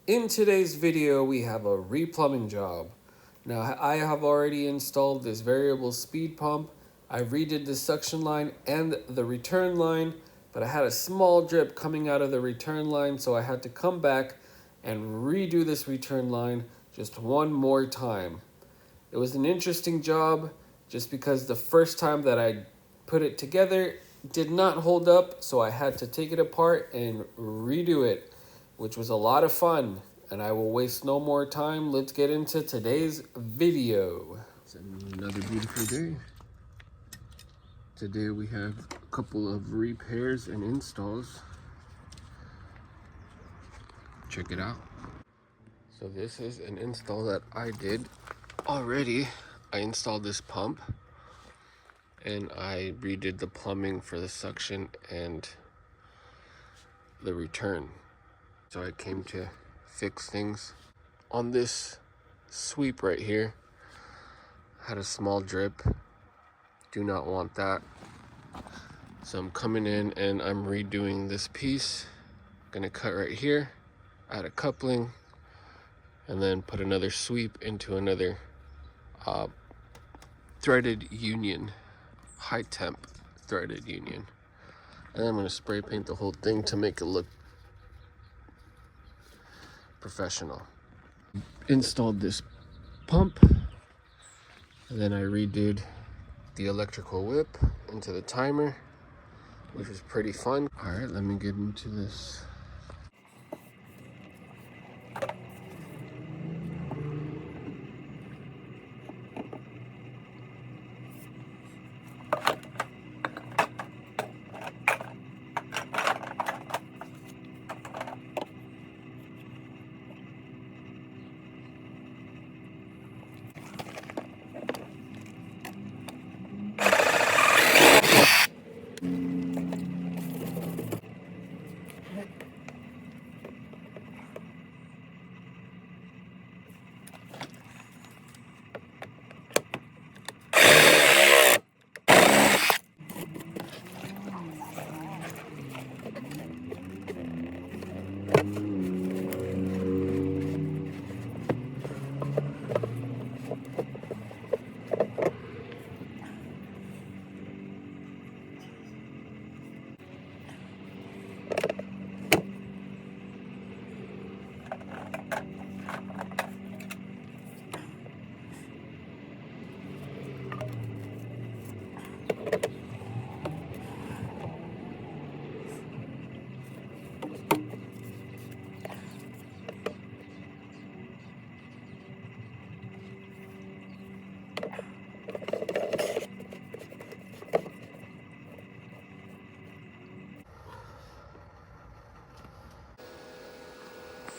In today's video, we have a replumbing job. Now, I have already installed this variable speed pump. I redid the suction line and the return line, but I had a small drip coming out of the return line, so I had to come back and redo this return line just one more time. It was an interesting job just because the first time that I put it together did not hold up, so I had to take it apart and redo it, which was a lot of fun. And I will waste no more time. Let's get into today's video. It's another beautiful day. Today we have a couple of repairs and installs. Check it out. So this is an install that I did already. I installed this pump and I redid the plumbing for the suction and the return. So I came to fix things on this sweep right here. Had a small drip. Do not want that. So I'm coming in and I'm redoing this piece. Gonna cut right here, add a coupling, and then put another sweep into another threaded union, high temp threaded union. And then I'm gonna spray paint the whole thing to make it look professional. Installed this pump, and then I redid the electrical whip into the timer, which is pretty fun. All right, let me get into this.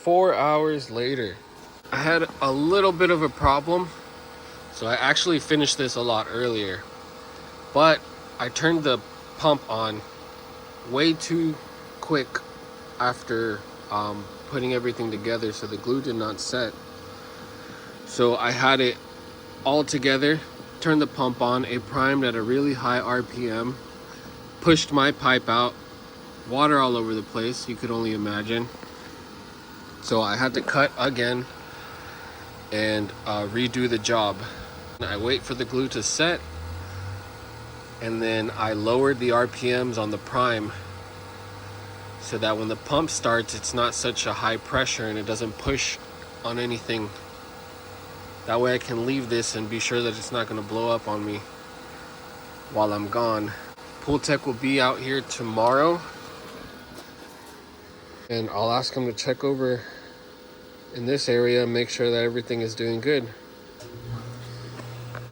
Four hours later, I had a little bit of a problem, so I actually finished this a lot earlier, but I turned the pump on way too quick after putting everything together, so the glue did not set. So I had it all together, turned the pump on, it primed at a really high RPM, pushed my pipe out, water all over the place, you could only imagine. So I had to cut again and redo the job. I wait for the glue to set, and then I lowered the RPMs on the prime so that when the pump starts, it's not such a high pressure and it doesn't push on anything. That way I can leave this and be sure that it's not going to blow up on me while I'm gone. Pool tech will be out here tomorrow, and I'll ask him to check over in this area and make sure that everything is doing good.